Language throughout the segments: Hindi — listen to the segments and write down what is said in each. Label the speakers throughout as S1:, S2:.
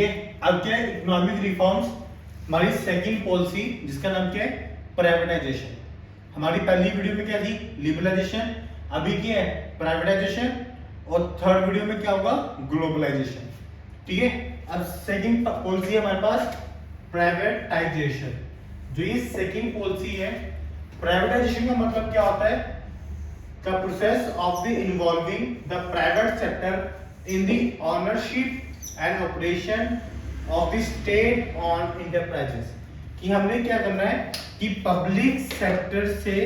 S1: अब क्या है, इकोनॉमिक रिफॉर्म्स हमारी सेकंड पॉलिसी जिसका नाम क्या है, प्राइवेटाइजेशन। हमारी पहली वीडियो में क्या थी, लिबरलाइजेशन। अभी क्या है, प्राइवेटाइजेशन। और थर्ड वीडियो में क्या होगा, ग्लोबलाइजेशन। ठीक है, अब सेकंड पॉलिसी है हमारे पास प्राइवेटाइजेशन। जो ये सेकंड पॉलिसी है, प्राइवेटाइजेशन का मतलब क्या होता है, the process of the involving the private sector in the ownership and operation of the state on enterprises। कि हमने क्या करना है कि पब्लिक सेक्टर से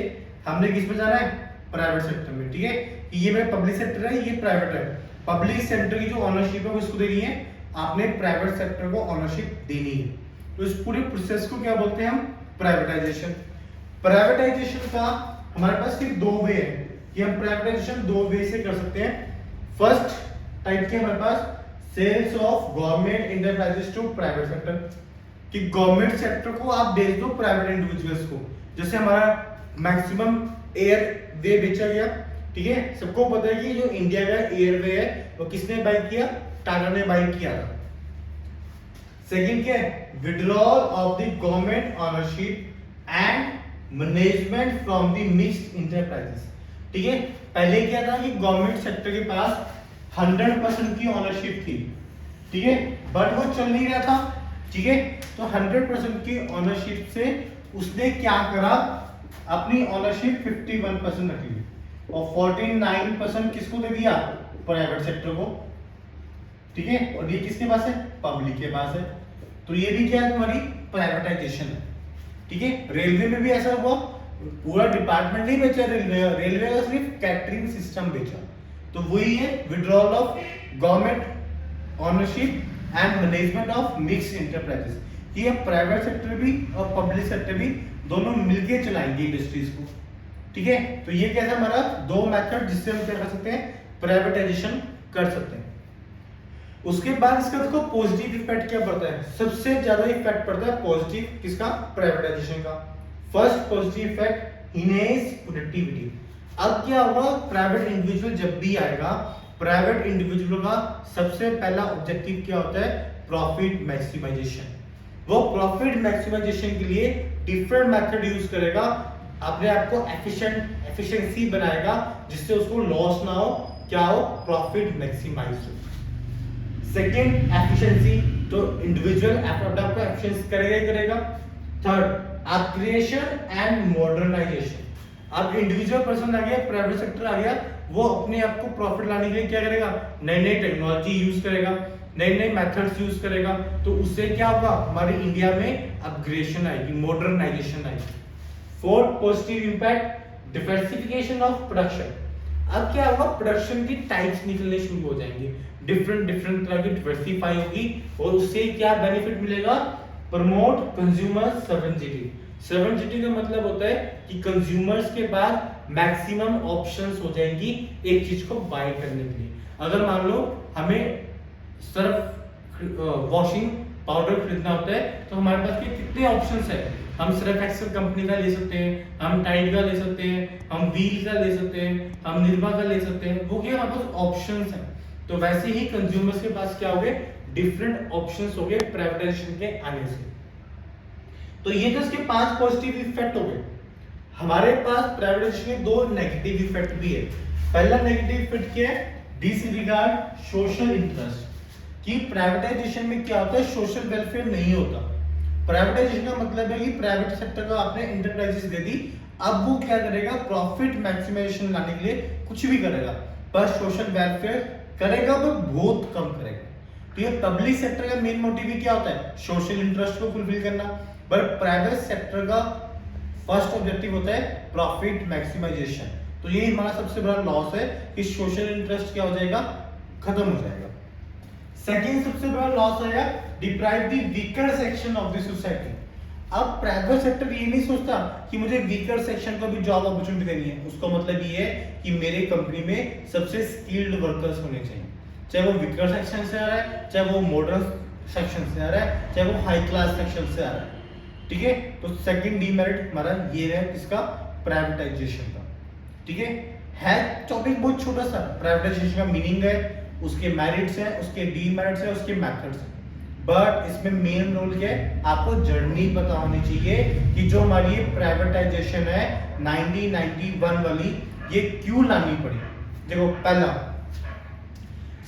S1: हमने किस में जाना है, प्राइवेट सेक्टर में। ठीक है, कि ये मेरा पब्लिक सेक्टर है, ये प्राइवेट है। पब्लिक सेक्टर की जो ऑनरशिप है वो इसको देनी है, आपने प्राइवेट सेक्टर को ऑनरशिप देनी है। तो इस पूरे प्रोसेस को क्या बोलते हैं हम, प्राइवेटाइजेशन। प्राइवेटाइजेशन का हमारे पास सिर्फ दो वे है कि हम प्राइवेटाइजेशन दो वे से कर सकते हैं। फर्स्ट टाइप के हमारे पास sales of government enterprises to private sector, कि गवर्नमेंट सेक्टर को आप बेच दो प्राइवेट इंडिविजुअल्स को। जैसे हमारा मैक्सिमम एयर वे बेचा गया। ठीक है, सबको पता है कि जो इंडिया का एयरवे है वो किसने बाय किया, टाटा ने बाय किया था। सेकंड क्या है, withdrawal of the government ownership and management from the mixed enterprises. ठीक है, पहले क्या था कि गवर्नमेंट सेक्टर के पास 100% की ओनरशिप थी। ठीक है, बट वो चल नहीं रहा था। ठीक है, तो 100% की ओनरशिप से उसने क्या करा, अपनी ओनरशिप 51% रखी और 49% किसको दे दिया, प्राइवेट सेक्टर को। ठीक है, और ये किसके पास है, पब्लिक के पास है। तो ये भी क्या है, तुम्हारी प्राइवेटाइजेशन है। ठीक है, रेलवे में भी ऐसा हुआ, पूरा डिपार्टमेंट नहीं बेचा रेलवे का सिर्फ कैटरिंग सिस्टम बेचा। तो वही है withdrawal of government ownership and management of mixed enterprises. ये प्राइवेट सेक्टर भी और पब्लिक सेक्टर भी दोनों मिलके चलाएंगे इंडस्ट्रीज को। ठीक है, तो ये क्या है हमारा दो मेथड जिससे हम क्या कर सकते हैं, प्राइवेटाइजेशन कर सकते हैं। उसके बाद इसका देखो पॉजिटिव इफेक्ट क्या पड़ता है, सबसे ज्यादा इफेक्ट पड़ता है पॉजिटिव किसका, प्राइवेटाइजेशन का। First positive effect, enhance productivity. अब क्या होगा, प्राइवेट इंडिविजुअल जब भी आएगा, प्राइवेट इंडिविजुअल का सबसे पहला ऑब्जेक्टिव क्या होता है, प्रॉफिट मैक्सिमाइजेशन। वो प्रॉफिट मैक्सिमाइजेशन के लिए डिफरेंट मेथड यूज करेगा, अपने आप को एफिशिएंसी बनाएगा जिससे उसको लॉस ना हो, क्या हो, प्रॉफिट मैक्सिमाइज हो। सेकेंड एफिशिएंसी, तो इंडिविजुअल अपने आप को एफिशिएंसी करेगा ही करेगा। Third upgradation and modernisation. अब इंडिविजुअल पर्सन आ गया, प्राइवेट सेक्टर आ गया, वो अपने आप को प्रॉफिट लाने के लिए क्या करेगा, नई नई टेक्नोलॉजी यूज करेगा, नए नए मेथड्स यूज करेगा। तो उससे क्या होगा, हमारी इंडिया में अपग्रेडेशन आएगी, मॉडर्नाइजेशन आएगी। Fourth positive impact, diversification of production. अब क्या होगा, प्रोडक्शन की टाइप्स निकलने शुरू हो जाएंगे, डिफरेंट डिफरेंट तरह की डिवर्सिफाई होगी और उससे क्या बेनिफिट मिलेगा, प्रमोट कंज्यूमर सर्वेंटिटी। सर्वेंटिटी का मतलब होता है कि कंज्यूमर्स के पास मैक्सिमम ऑप्शंस हो जाएंगी एक चीज को बाय करने के लिए। अगर मान लो हमें सर्फ वॉशिंग पाउडर खरीदना होता है तो हमारे पास के कितने ऑप्शंस है, हम सर्फ एक्सेल कंपनी का ले सकते हैं, हम टाइड का ले सकते हैं, हम व्हील का ले सकते हैं, हम निर्मा का ले सकते हैं। वो क्या हमारे पास ऑप्शंस हैं। तो वैसे ही कंज्यूमर्स के पास क्या हो गए, डिफरेंट ऑप्शंस हो गए प्राइवेटाइजेशन के आने से। तो ये तो इसके 5 पॉजिटिव इफेक्ट हो गए। हमारे पास प्राइवेटाइजेशन के 2 नेगेटिव इफेक्ट भी है। पहला नेगेटिव इफेक्ट क्या है, डिसरिगार्ड सोशल इंटरेस्ट। कि प्राइवेटाइजेशन में क्या होता है, सोशल वेलफेयर नहीं होता। प्राइवेटाइजेशन का मतलब है कि प्राइवेट सेक्टर को आपने इंटरप्राइजेस दे दी, अब वो क्या करेगा, प्रॉफिट मैक्सिमाइजेशन लाने के लिए कुछ भी करेगा, पर सोशल वेलफेयर करेगा वो बहुत कम करेगा। तो ये पब्लिक सेक्टर का मेन मोटिव ही क्या होता है, सोशल इंटरेस्ट को फुलफिल करना, बट प्राइवेट सेक्टर का फर्स्ट ऑब्जेक्टिव होता है प्रॉफिट मैक्सिमाइजेशन। तो ये हमारा सबसे बड़ा लॉस है कि सोशल इंटरेस्ट क्या हो जाएगा, खत्म हो जाएगा। सेकंड सबसे बड़ा लॉस आया, deprive the weaker section of the society. अब प्राइवेट सेक्टर ये नहीं सोचता कि मुझे वीकर सेक्शन को भी जॉब अपॉर्चुनिटी देनी है। उसका मतलब ये है कि मेरे कंपनी में सबसे स्किल्ड वर्कर्स होने चाहिए, चाहे वो वीकर सेक्शन से आ रहा है, चाहे वो मॉडर्न सेक्शन से आ रहा है, चाहे वो हाई क्लास सेक्शन से आ रहा है। ठीक है, तो सेकंड डीमेरिट हमारा ये है इसका प्राइवेटाइजेशन का। ठीक है टॉपिक बहुत छोटा सा, प्राइवेटाइजेशन का मीनिंग है, उसके मेरिट्स हैं, उसके डीमेरिट्स हैं, उसके मेथड्स हैं। बट इसमें मेन रोल क्या है, आपको जर्नी पता होनी चाहिए कि जो हमारी प्राइवेटाइजेशन है 1991 वाली, ये क्यों लानी पड़ी। देखो पहला,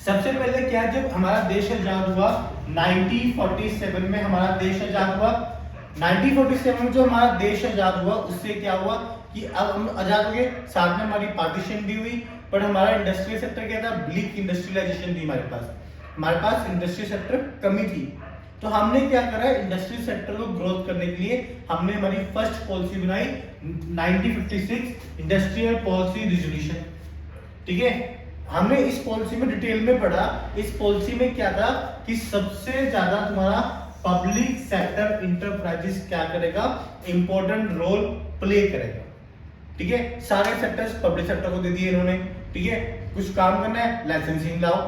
S1: सबसे पहले क्या, जब हमारा देश आजाद हुआ 1947 में, हमारा देश आजाद हुआ 1947 में, जो हमारा देश आजाद हुआ उससे क्या हुआ कि अब हम आजाद हो गए, साथ में हमारी पार्टीशन भी हुई, पर हमारा इंडस्ट्रियल सेक्टर क्या था, ब्लिक इंडस्ट्रियलाइजेशन थी हमारे पास इंडस्ट्रियल सेक्टर कमी थी। तो हमने क्या करा, इंडस्ट्रियल सेक्टर को ग्रोथ करने के लिए हमने हमारी फर्स्ट पॉलिसी बनाई 1956 इंडस्ट्रियल पॉलिसी रिजोल्यूशन। ठीक है, हमने इस पॉलिसी में डिटेल में पढ़ा। इस पॉलिसी में क्या था कि सबसे ज्यादा तुम्हारा पब्लिक सेक्टर इंटरप्राइजेस क्या करेगा, इंपॉर्टेंट रोल प्ले करेगा। ठीक है, सारे सेक्टर्स पब्लिक सेक्टर को दे दिए इन्होंने। ठीक है, कुछ काम करना है, लाइसेंसिंग लाओ।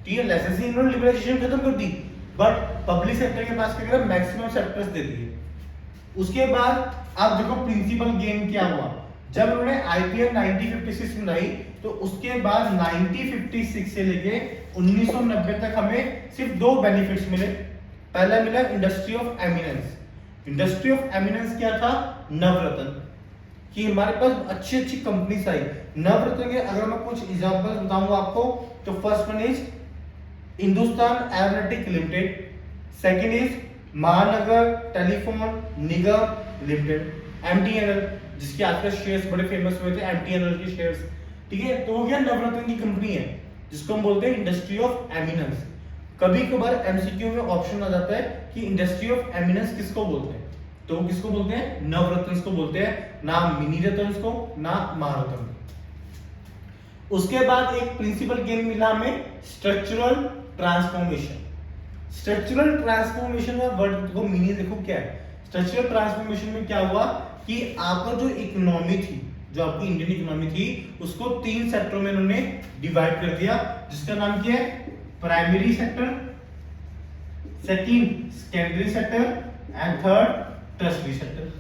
S1: ठीक है, लाइसेंसिंग इन्होंने लिबरलाइजेशन खत्म कर दी, बट पब्लिक सेक्टर के पास क्या करा, मैक्सिमम सेक्टर्स दे दिए। उसके बाद अब देखो प्रिंसिपल गेम क्या हुआ, जब उन्होंने आईपीएल 1956 बनाई, तो उसके बाद 1956 से लेके 1990 तक हमें सिर्फ दो बेनिफिट्स मिले। पहला मिला industry of eminence. Industry of eminence क्या था, नवरत्न, कि हमारे पास अच्छी अच्छी कंपनीज आई। नवरत्न के अगर मैं कुछ एग्जांपल्स बताऊंगा आपको, तो first one is Hindustan aeronautic limited, second is महानगर टेलीफोन निगम लिमिटेड, एमटीएनएल, जिसके आजकल शेयर्स बड़े फेमस हुए थे, एमटीएनएल के शेयर्स। ठीक है, तो वो क्या नवरत्न की कंपनी है, जिसको हम बोलते हैं इंडस्ट्री ऑफ एमिनेंस। कभी कभार एमसीक्यू में ऑप्शन आ जाता है कि इंडस्ट्री ऑफ एमिनेंस किसको बोलते हैं, तो वो किसको बोलते हैं, नवरत्न को बोलते हैं, ना मिनी रत्न को, ना महारत्न। उसके बाद एक प्रिंसिपल गेम मिला हमें, स्ट्रक्चरल ट्रांसफॉर्मेशन। स्ट्रक्चरल ट्रांसफॉर्मेशन का वर्ड को मीनिंग देखो क्या है। स्ट्रक्चरल ट्रांसफॉर्मेशन में क्या हुआ कि आपका जो इकोनॉमी थी, जो आपकी इंडियन इकोनॉमी थी, उसको 3 सेक्टरों में उन्होंने डिवाइड कर दिया, जिसका नाम क्या है, primary sector, second secondary sector and third tertiary sector.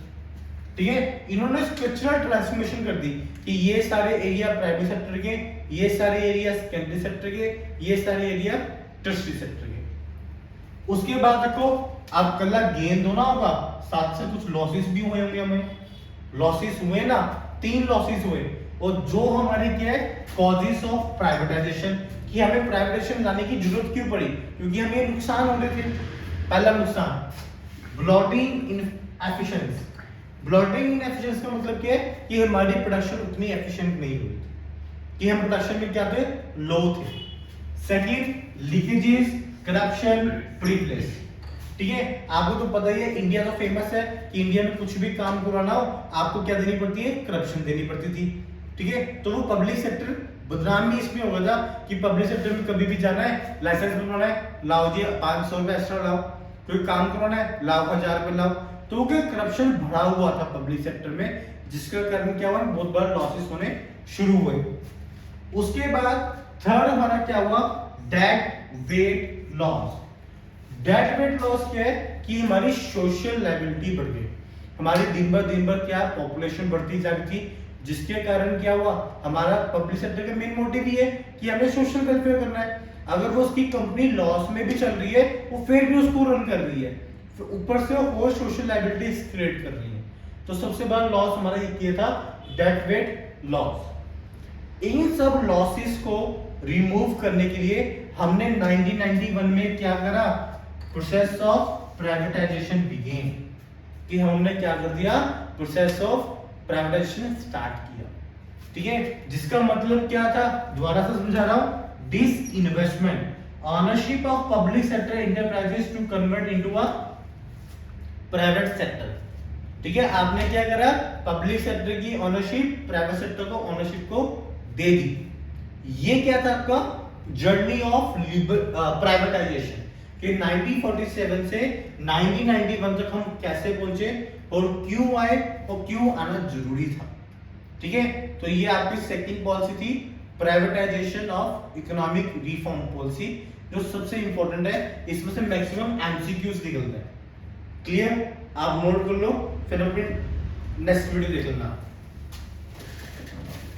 S1: ठीक है, इन्होंने स्ट्रक्चरल ट्रांसफॉर्मेशन कर दी कि ये सारे एरिया प्राइमरी सेक्टर के, ये सारे एरिया सेकेंडरी सेक्टर के, ये सारे एरिया टर्शियरी सेक्टर के। उसके बाद देखो, अब कल गेन होना होगा, साथ से कुछ लॉसेस भी हुए होंगे, हमें लॉसेस हुए ना, 3 लॉसेस हुए, और जो हमारे क्या है, कॉजेस ऑफ प्राइवेटाइजेशन, कि हमें प्राइवेटाइजेशन लाने की जरूरत क्यों पड़ी, क्योंकि हमें नुकसान हो रहे थे। पहला नुकसान ब्लॉटिंग इनएफिशिएंसी। ब्लॉटिंग इनएफिशिएंसी का मतलब क्या है कि हमारी प्रोडक्शन उतनी एफिशिएंट नहीं हुई, कि हम प्रोडक्शन में क्या थे, लो थे। सेकंड लीकेजेस, करप्शन, प्रीप्लेस। ठीक है, आपको तो पता ही है, इंडिया तो फेमस है कि इंडिया में कुछ भी काम करवाना हो आपको क्या देनी पड़ती है, करप्शन देनी पड़ती थी। ठीक है, तो वो पब्लिक सेक्टर बदनाम भी इसमें हो गया था कि पब्लिक सेक्टर में कभी भी जाना है, लाइसेंस बनवाना है, लाओ जी 500 रुपए एक्स्ट्रा लाओ, कोई काम करवाना है, लाओ 1000 रुपए लाओ। तो क्या करप्शन बढ़ा हुआ था पब्लिक सेक्टर में, जिसके कारण क्या हुआ, बहुत बड़ा लॉसेस होने शुरू हुए। उसके बाद थर्ड हमारा क्या हुआ, dead weight loss. Dead weight loss क्या है कि हमारी सोशल लायबिलिटी बढ़ गई, हमारी दिन भर क्या पॉपुलेशन बढ़ती जा रही थी, जिसके कारण क्या हुआ, हमारा पब्लिक सेक्टर का मेन मोटिव ये है कि हमें सोशल वेलफेयर करना है। अगर वो उसकी कंपनी लॉस में भी चल रही है, वो फिर भी उसको रन कर रही है, ऊपर से वो सोशल लायबिलिटीज क्रिएट कर रही है। तो सबसे बड़ा लॉस हमारा ये था, डेट वेट लॉस। इन सब लॉसेस को रिमूव करने के लिए हमने 1991 में क्या करा, प्रोसेस ऑफ प्राइवेटाइजेशन बिगेन, कि हमने क्या कर दिया, प्रोसेस ऑफ प्राइवेटाइजेशन स्टार्ट किया। ठीक है, जिसका मतलब क्या था, दोबारा से समझा रहा हूं, disinvestment, ownership of public sector enterprises to convert into a private sector. ठीक है, आपने क्या करा, पब्लिक सेक्टर की ओनरशिप प्राइवेट सेक्टर को ओनरशिप को दे दी। ये क्या था आपका जर्नी ऑफ प्राइवेटाइजेशन, कि 1947 से 1991 तक हम कैसे पहुंचे और क्यों आए और क्यों आना जरूरी था। ठीक है, तो ये आपकी सेकंड पॉलिसी थी, privatisation of economic reform policy, जो सबसे इंपॉर्टेंट है, इसमें से मैक्सिमम एमसीक्यूज निकलते हैं। क्लियर, आप नोट कर लो, फिर अपनी नेक्स्ट वीडियो देख लेना।